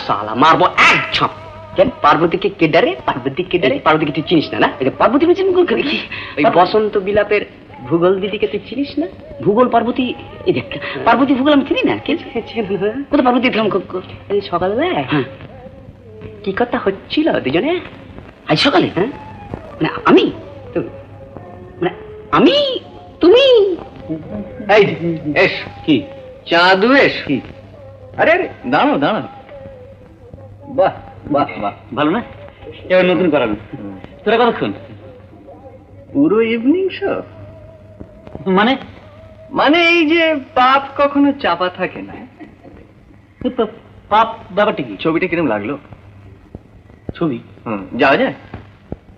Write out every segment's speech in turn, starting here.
সালা মারবো এক ঝাঁপ। কেন পার্বতীকে কে ডারে? পার্বতীকে ডারে? পার্বতীকে তুই চিনিস না? না এটা পার্বতী বলছেন কি? ওই বসন্ত বিলাপের ভূগোল দিদিকে তুই চিনিস না? ভূগোল পার্বতী, এই দেখ পার্বতী ভূগোল আমি চিনি না। কে কোথায় পার্বতী দেখলাম সকালবেলা কি কথা হচ্ছিল দুজনে আজ সকালে? হ্যাঁ মানে আমি মানে আমি তুমি এই এস কি চাঁদু এস কি? আরে আরে দাঁড়াও দাঁড়াও। বাহ বাহ বাহ, ভালো না? এবার নতুন করানো। তোরা কতক্ষণ? পুরো ইভিনিং শো। মানে মানে এই যে পাপ কখনো চাপা থাকে না। পাপ ব্যাপারটা কি? ছবিটা কিরম লাগলো? ছবি যাওয়া যায়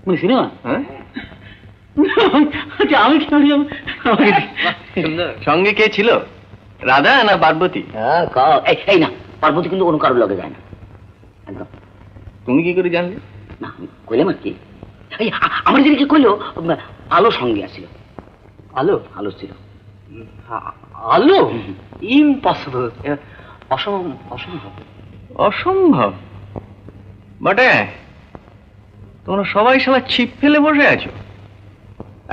মানে সিনেমা? হ্যাঁ আমি সঙ্গে কে ছিল? রাধা না পার্বতী? এই না, পার্বতী কিন্তু কোনো কারোর লগে যায় না একদম। তুমি কি করে জানলে? না কইলাম আর কি। এই আমার যেদিকে কইলো আলো সঙ্গে আসছিল। আলো? আলো ছিল। আলো? ইম্পসিবল, অসম্ভব। অসম্ভব অসম্ভব বটে। তোমরা সবাই সবাই ছিপ ফেলে বসে আছো।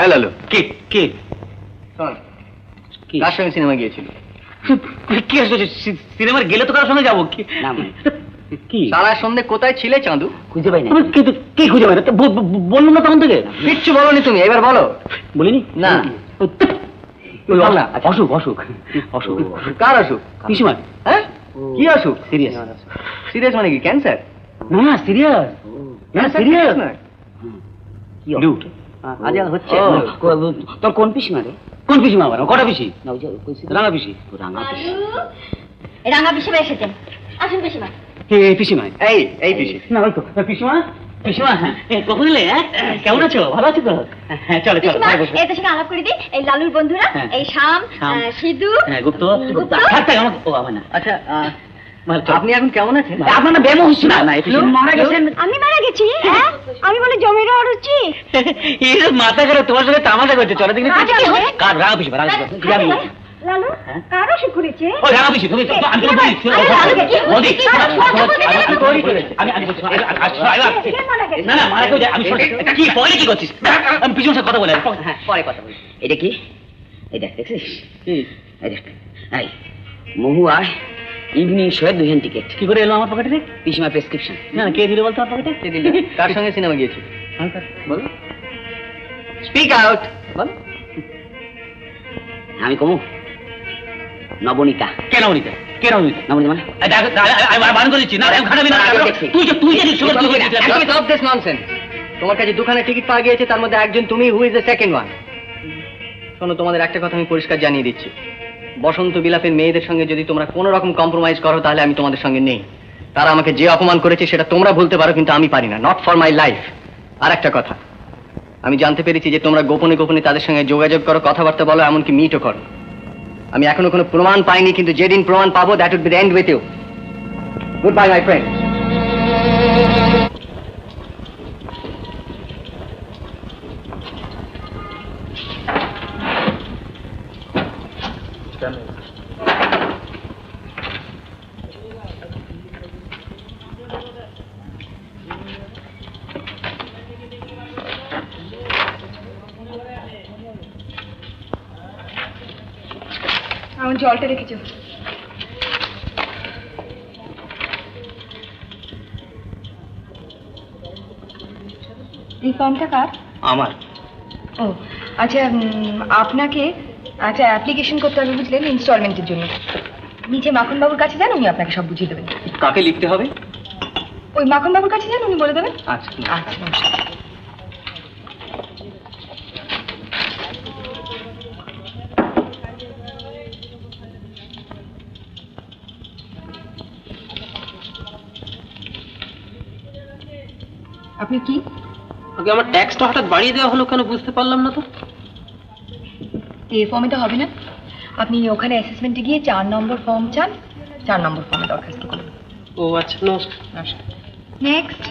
এই লালু কে কে শোন, কার সঙ্গে সিনেমা গিয়েছিল? কি আসলে সিনেমার গেলে তো কার সঙ্গে যাবো? কি না কি সারা সন্ধ্যে কোথায় ছিলে চাঁদু? খুঁজে পাই না। কি খুঁজে পাই না? বললাম না তখন থেকে। কিচ্ছু বলনি তুমি, এবার বলো। বলিনি না। অসুখ অসুখ অসুখ। কার অসুখ? পিসিমার। হ্যাঁ কি অসুখ? সিরিয়াস। সিরিয়াস মানে কি? ক্যান্সার? না সিরিয়াস, না সিরিয়াস না। কি হচ্ছে? তোর কোন পিসিমা রে? কোন পিসিমা? আবার কটা পিসি? না ওই যে রাঙা পিসি। রাঙা পিসি। রাঙা পিসিমা এসেছেন, আসুন পিসিমা। এই পিসিমা, এই পিসি না ওই তো পিসিমা। পিসিমা কখন এলে? কেমন আছো? ভালো আছো তো? হ্যাঁ চলো চলো। এদের সঙ্গে আলাপ করে দিই। এই লালুর বন্ধুরা, এই শ্যাম, সিধু, গুপ্ত। আমার না। আচ্ছা আপনি এখন কেমন আছেন? আপনার না বেমো হচ্ছে না? মারা গেছেন? আমি মারা গেছি? আমি বলে জমি রড হচ্ছি। এই মাথা করে তোমার সঙ্গে তামাশা করছে। চলো দেখি কার রাঙা পিসি। রাঙা লালু কার অসুখ করেছে? ও রাঙা পিসি তুমি আমি তো বলি না না মারা কেউ আমি কি পরে কি করছিস? আমি পিছনে কথা বলে পরে কথা বলি। এটা কি? এই দেখ দেখছিস? এই দেখ এই মহুয়া ইভিনিং শো এর 2 জন টিকিট। কি করে এলো আমার পকেটে? পিসিমা প্রেসক্রিপশন। না কে দিল বলতো আমার পকেটে? কে দিল? কার সঙ্গে সিনেমা গিয়েছিল? বলো, স্পিক আউট। বলো। আমি কমু নবনীতা। কে নবনীতা? কে নবনীতা? নবনীতা মানে আমি বারণ করেছি না, খারাপ না। তুই যে স্টপ দিস ননসেন্স। তোমার কাছে 2খানা টিকিট পাওয়া গিয়েছে, তার মধ্যে একজন তুমি, who is the second one. শোনো, তোমাদের একটা কথা আমি পরিষ্কার জানিয়ে দিচ্ছি, বসন্ত বিলাপের মেয়েদের সঙ্গে যদি তোমরা কোনো রকম কম্প্রোমাইজ করো তাহলে আমি তোমাদের সঙ্গে নেই। তারা আমাকে যে অপমান করেছে সেটা তোমরা ভুলতে পারো, কিন্তু আমি পারি না। Not for my life. আর একটা কথা, আমি জানতে পেরেছি যে তোমরা গোপনে গোপনে তাদের সঙ্গে যোগাযোগ করো, কথাবার্তা বলো, এমনকি মিটও করো। আমি এখনো কোনো প্রমাণ পাইনি, কিন্তু যেদিন প্রমাণ পাবো that would be the end with you. Goodbye my friend. আমার জলটা রেখেছো। এই ফর্মটা কার? আমার। ও আচ্ছা, আপনাকে একটা অ্যাপ্লিকেশন করতে হবে বুঝলেন, ইনস্টলমেন্টের জন্য। নিচে মাখনবাবুর কাছে যান, উনি আপনাকে সব বুঝিয়ে দেবেন। কাকে লিখতে হবে? ওই মাখনবাবুর কাছে যান, উনি বলে দেবেন। আচ্ছা আচ্ছা নমস্কার। আপনি কি? ওকে আমার ট্যাক্সটা হঠাৎ বাড়িয়ে দেওয়া হলো কেন বুঝতে পারলাম না তো। এই ফর্মে তো হবে না, আপনি ওখানে অ্যাসেসমেন্টে গিয়ে 4 নম্বর ফর্ম চান, 4 নম্বর ফর্মে দরখাস্ত করুন। ও আচ্ছা, নমস্কার। নেক্সট।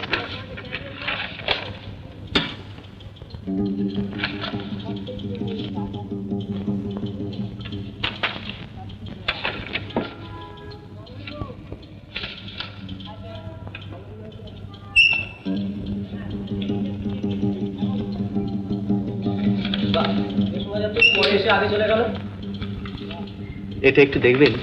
এসে আগে চলে গেল। এটা একটু দেখবেন।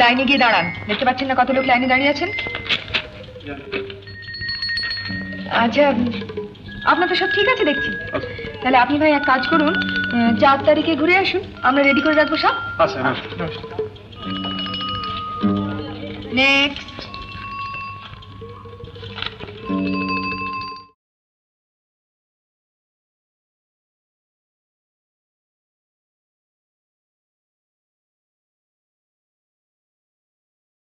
লাইনে গিয়ে দাঁড়ান, দেখতে পাচ্ছেন না কত লোক লাইনে দাঁড়িয়ে আছেন? আচ্ছা, আপনার তো সব ঠিক আছে দেখছি। তাহলে আপনি ভাই এক কাজ করুন, 4 তারিখে ঘুরে আসুন, আমরা রেডি করে রাখবো সব। আচ্ছা, নেক্সট।